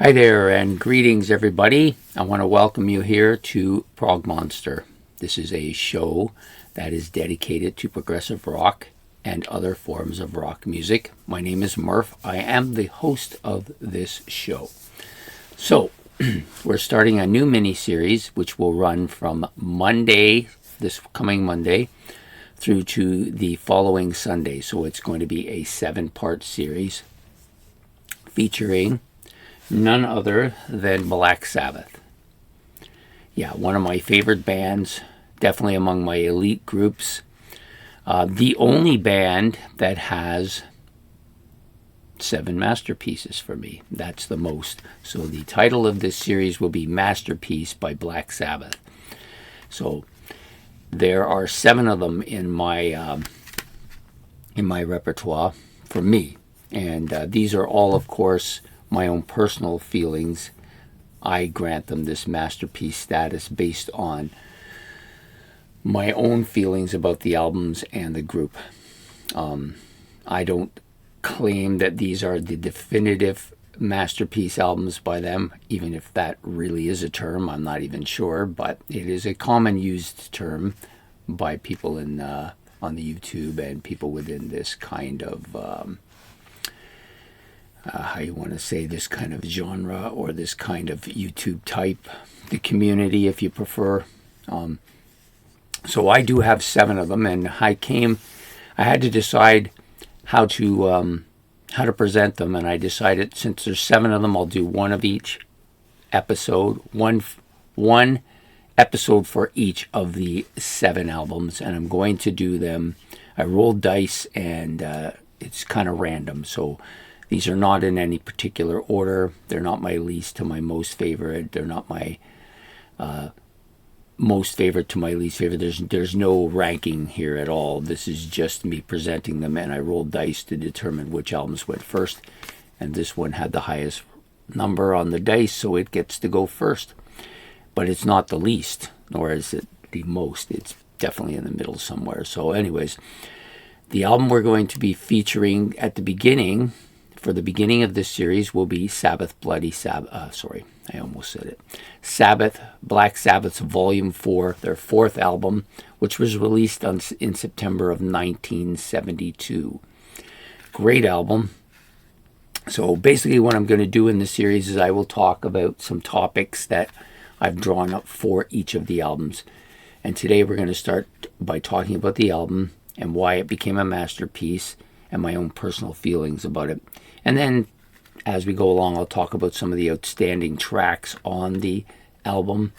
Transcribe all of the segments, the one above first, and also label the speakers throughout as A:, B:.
A: Hi there, and greetings, everybody. I want to welcome you here to Prog Monster. This is a show that is dedicated to progressive rock and other forms of rock music. My name is Murph. I am the host of this show. So, we're starting a new mini-series which will run from Monday, this coming Monday, through to the following Sunday. So it's going to be a 7-part series featuring none other than Black Sabbath. Yeah, one of my favorite bands, definitely among my elite groups. The only band that has 7 masterpieces for me. That's the most. So the title of this series will be Masterpiece by Black Sabbath. So there are 7 of them in my repertoire for me. And these are all, of course, my own personal feelings. I grant them this masterpiece status based on my own feelings about the albums and the group. I don't claim that these are the definitive masterpiece albums by them, even if that really is a term. I'm not even sure, but it is a common used term by people on the YouTube and people within this kind of how you want to say, this kind of genre or this kind of YouTube type, the community if you prefer. So I do have 7 of them, and I had to decide how to present them, and I decided since there's 7 of them, I'll do one of each episode, one episode for each of the 7 albums, and I'm going to do them. I rolled dice, and it's kind of random, so these are not in any particular order. They're not my least to my most favorite. They're not my most favorite to my least favorite. There's no ranking here at all. This is just me presenting them, and I rolled dice to determine which albums went first. And this one had the highest number on the dice, so it gets to go first. But it's not the least, nor is it the most. It's definitely in the middle somewhere. So anyways, the album we're going to be featuring at the beginning, for the beginning of this series, will be Sabbath, Black Sabbath's Volume 4, their 4th album, which was released in September of 1972. Great album. So basically what I'm going to do in this series is I will talk about some topics that I've drawn up for each of the albums. And today we're going to start by talking about the album and why it became a masterpiece and my own personal feelings about it. And then, as we go along, I'll talk about some of the outstanding tracks on the album,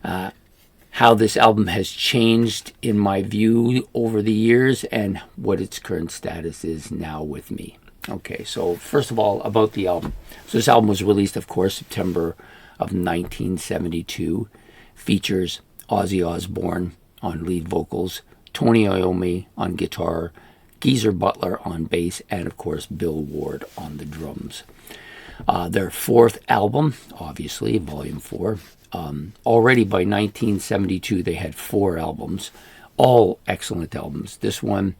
A: how this album has changed in my view over the years, and what its current status is now with me. Okay, so first of all, about the album. So this album was released, of course, September of 1972. Features Ozzy Osbourne on lead vocals, Tony Iommi on guitar, Geezer Butler on bass, and of course Bill Ward on the drums. Their 4th album, obviously, Volume 4. Already by 1972 they had 4 albums, all excellent albums. This one,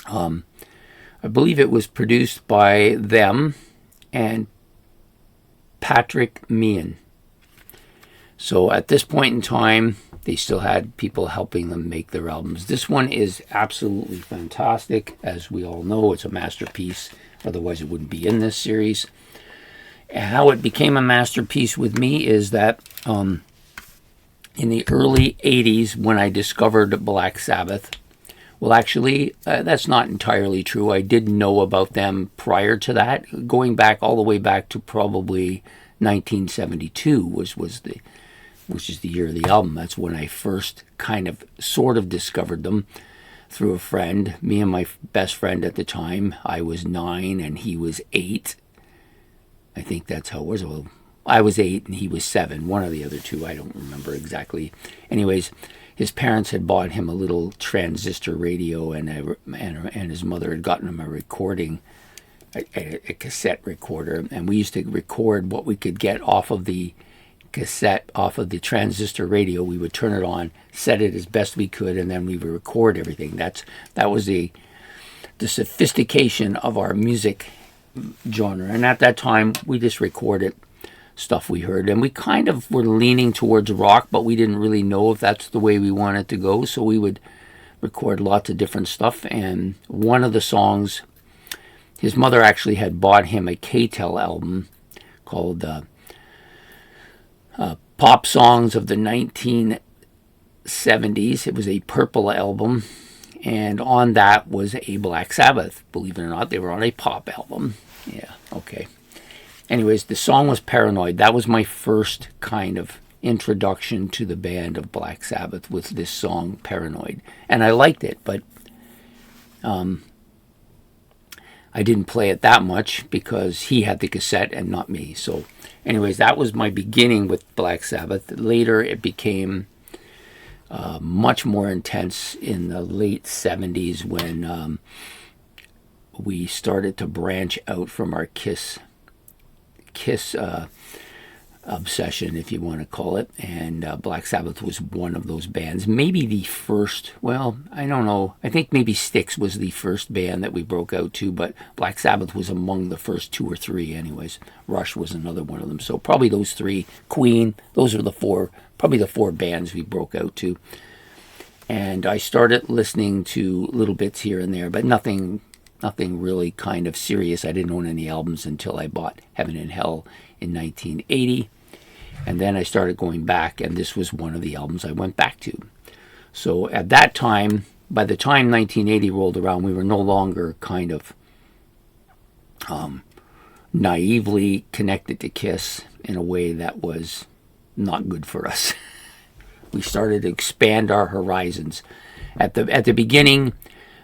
A: I believe it was produced by them and Patrick Meehan. So at this point in time, they still had people helping them make their albums. This one is absolutely fantastic. As we all know, it's a masterpiece. Otherwise, it wouldn't be in this series. How it became a masterpiece with me is that in the early 80s, when I discovered Black Sabbath, well, actually, that's not entirely true. I did know about them prior to that, going back all the way back to probably 1972, which is the year of the album. That's when I first sort of discovered them through a friend. Me and my best friend at the time. I was 9 and he was 8. I think that's how it was. Well, I was 8 and he was 7. One of the other two. I don't remember exactly. Anyways, his parents had bought him a little transistor radio, and his mother had gotten him a recording, a cassette recorder. And we used to record what we could get off of the cassette, off of the transistor radio. We would turn it on, set it as best we could, and then we would record everything. That was the sophistication of our music genre. And at that time, we just recorded stuff we heard. And we kind of were leaning towards rock, but we didn't really know if that's the way we wanted to go. So we would record lots of different stuff. And one of the songs, his mother actually had bought him a K-Tel album called Pop Songs of the 1970s. It was a purple album. And on that was a Black Sabbath. Believe it or not, they were on a pop album. Yeah, okay. Anyways, the song was Paranoid. That was my first kind of introduction to the band of Black Sabbath, with this song, Paranoid. And I liked it, but I didn't play it that much because he had the cassette and not me. So anyways, that was my beginning with Black Sabbath. Later, it became much more intense in the late 70s when we started to branch out from our Kiss obsession, if you want to call it. And Black Sabbath was one of those bands. Maybe the first, well, I don't know. I think maybe Styx was the first band that we broke out to, but Black Sabbath was among the first two or three anyways. Rush was another one of them. So probably those three. Queen, those are probably the four bands we broke out to. And I started listening to little bits here and there, but nothing really kind of serious. I didn't own any albums until I bought Heaven and Hell in 1980. And then I started going back, and this was one of the albums I went back to. So at that time, by the time 1980 rolled around, we were no longer kind of naively connected to Kiss in a way that was not good for us. We started to expand our horizons. At the beginning,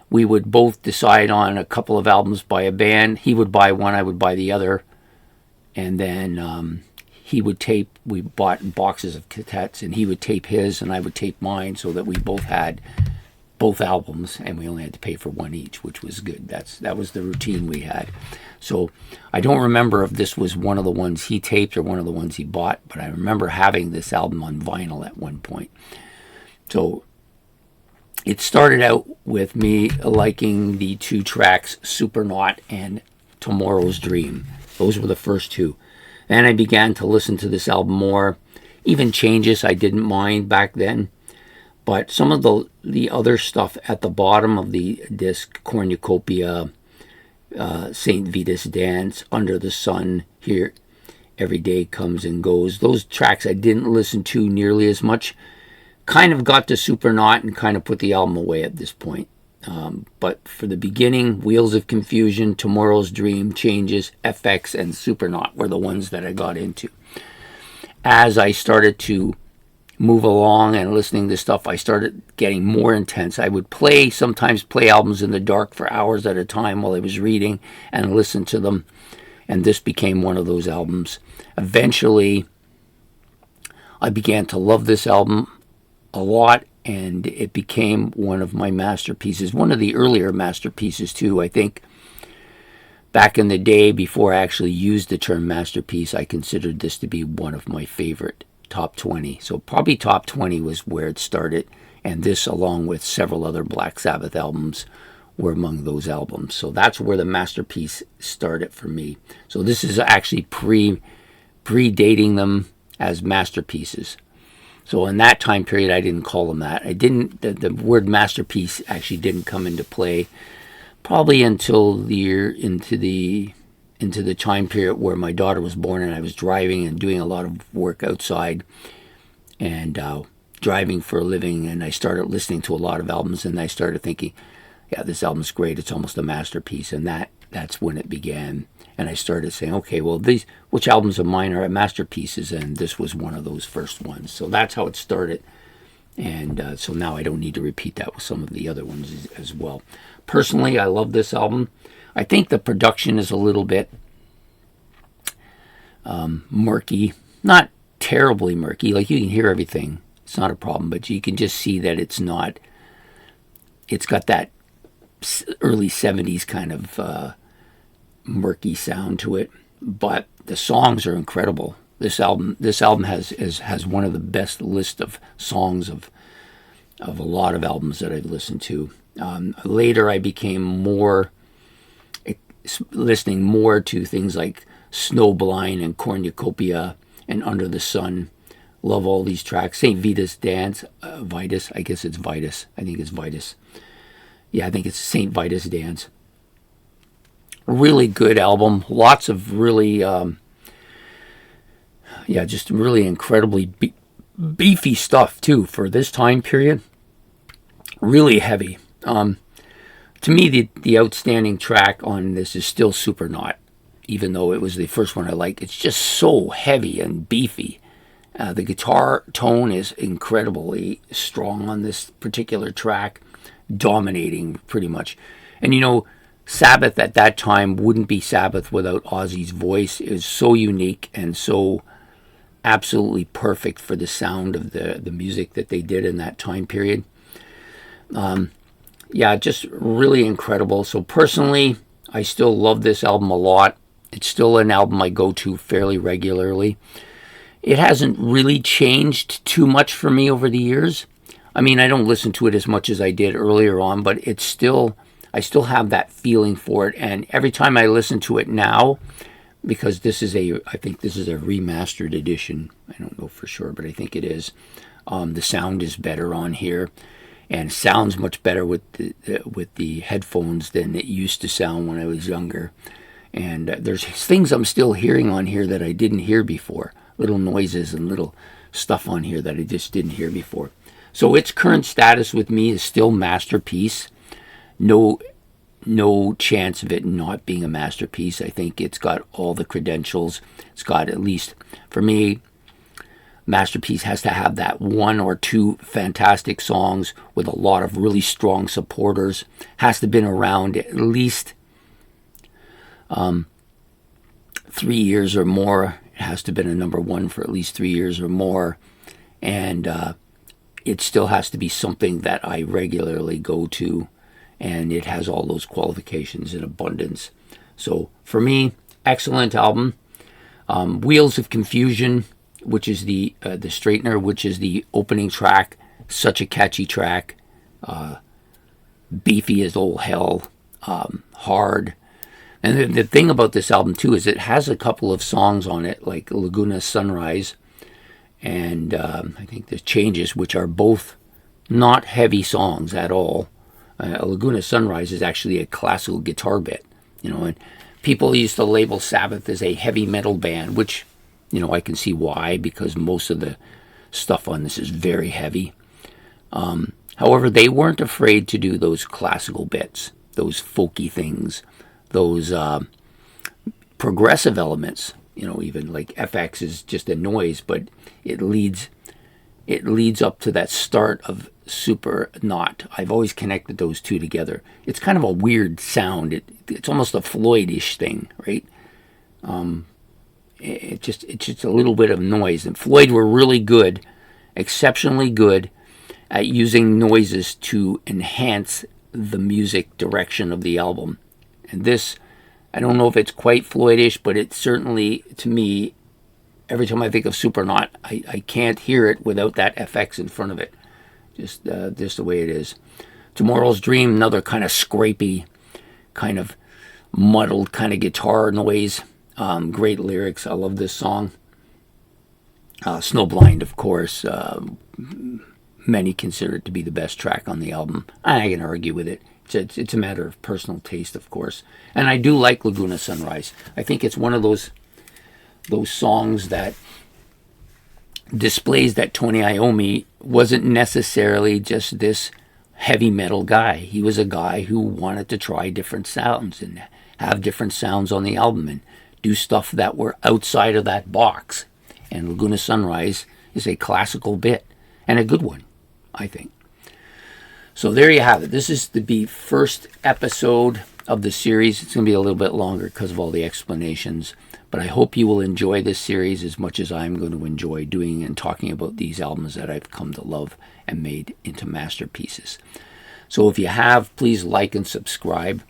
A: we would both decide on a couple of albums by a band. He would buy one, I would buy the other. And then he would tape. We bought boxes of cassettes, and he would tape his, and I would tape mine, so that we both had both albums, and we only had to pay for one each, which was good. That was the routine we had. So I don't remember if this was one of the ones he taped or one of the ones he bought, but I remember having this album on vinyl at one point. So it started out with me liking the two tracks, Supernaut and Tomorrow's Dream. Those were the first two. Then I began to listen to this album more. Even Changes I didn't mind back then. But some of the other stuff at the bottom of the disc, Cornucopia, St. Vitus Dance, Under the Sun, Here Every Day Comes and Goes, those tracks I didn't listen to nearly as much. Kind of got to Supernaut and kind of put the album away at this point. But for the beginning, Wheels of Confusion, Tomorrow's Dream, Changes, FX, and Supernaut were the ones that I got into. As I started to move along and listening to stuff, I started getting more intense. I would sometimes play albums in the dark for hours at a time while I was reading and listen to them. And this became one of those albums. Eventually, I began to love this album a lot, and it became one of my masterpieces, one of the earlier masterpieces too. I think back in the day, before I actually used the term masterpiece, I considered this to be one of my favorite top 20. So probably top 20 was where it started, and this, along with several other Black Sabbath albums, were among those albums. So that's where the masterpiece started for me. So this is actually predating them as masterpieces. So in that time period, I didn't call them that. The word masterpiece actually didn't come into play probably until the year into the time period where my daughter was born, and I was driving and doing a lot of work outside and driving for a living, and I started listening to a lot of albums, and I started thinking, yeah, this album's great. It's almost a masterpiece, and that's when it began. And I started saying, okay, well, which albums of mine are masterpieces? And this was one of those first ones. So that's how it started. And so now I don't need to repeat that with some of the other ones as well. Personally, I love this album. I think the production is a little bit murky. Not terribly murky. Like, you can hear everything. It's not a problem. But you can just see that it's got that early 70s kind of murky sound to it, but the songs are incredible. This album has one of the best list of songs of a lot of albums that I've listened to. Later, I became more listening more to things like Snowblind and Cornucopia and Under the Sun. Love all these tracks. St. Vitus Dance, Vitus, I guess it's Vitus. I think it's Vitus. Yeah, I think it's St. Vitus Dance. Really good album. Lots of really, just really incredibly beefy stuff too for this time period. Really heavy. To me, the outstanding track on this is still Supernaut, even though it was the first one I liked. It's just so heavy and beefy. The guitar tone is incredibly strong on this particular track, dominating pretty much. And you know, Sabbath at that time wouldn't be Sabbath without Ozzy's voice. It was so unique and so absolutely perfect for the sound of the music that they did in that time period. Just really incredible. So personally, I still love this album a lot. It's still an album I go to fairly regularly. It hasn't really changed too much for me over the years. I mean, I don't listen to it as much as I did earlier on, but I still have that feeling for it. And every time I listen to it now, because I think this is a remastered edition. I don't know for sure, but I think it is. The sound is better on here, and sounds much better with the headphones than it used to sound when I was younger. And there's things I'm still hearing on here that I didn't hear before. Little noises and little stuff on here that I just didn't hear before. So its current status with me is still masterpiece. No chance of it not being a masterpiece. I think it's got all the credentials. It's got, at least for me, masterpiece has to have that one or two fantastic songs with a lot of really strong supporters. Has to have been around at least 3 years or more. It has to have been a number one for at least 3 years or more. And it still has to be something that I regularly go to. And it has all those qualifications in abundance. So for me, excellent album. Wheels of Confusion, which is the Straightener, which is the opening track. Such a catchy track. Beefy as all hell. Hard. And the thing about this album, too, is it has a couple of songs on it, like Laguna Sunrise and I think The Changes, which are both not heavy songs at all. Laguna Sunrise is actually a classical guitar bit, and people used to label Sabbath as a heavy metal band, which, I can see why, because most of the stuff on this is very heavy. However, they weren't afraid to do those classical bits, those folky things, those progressive elements, even like FX is just a noise, but it leads up to that start of Supernaut. I've always connected those two together. It's kind of a weird sound. It's almost a Floyd-ish thing, right? It's just a little bit of noise. And Floyd were really good, exceptionally good at using noises to enhance the music direction of the album. And this, I don't know if it's quite Floyd-ish, but it certainly, to me, every time I think of Supernaut, I can't hear it without that FX in front of it. Just the way it is. Tomorrow's Dream, another kind of scrapey, kind of muddled kind of guitar noise. Great lyrics. I love this song. Snowblind, of course. Many consider it to be the best track on the album. I can argue with it. It's a matter of personal taste, of course. And I do like Laguna Sunrise. I think it's one of those songs that displays that Tony Iommi wasn't necessarily just this heavy metal guy. He was a guy who wanted to try different sounds and have different sounds on the album and do stuff that were outside of that box. And Laguna Sunrise is a classical bit and a good one, I think. So there you have it. This is the first episode of the series. It's going to be a little bit longer because of all the explanations. But I hope you will enjoy this series as much as I'm going to enjoy doing and talking about these albums that I've come to love and made into masterpieces. So if you have, please like and subscribe.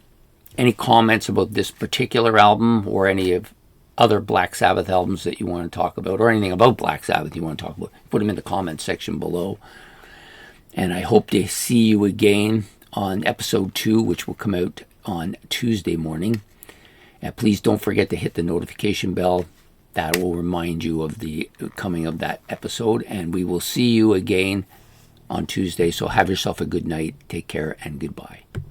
A: Any comments about this particular album or any of other Black Sabbath albums that you want to talk about, or anything about Black Sabbath you want to talk about, put them in the comment section below. And I hope to see you again on episode 2, which will come out on Tuesday morning. Please don't forget to hit the notification bell. That will remind you of the coming of that episode. And we will see you again on Tuesday. So have yourself a good night. Take care and goodbye.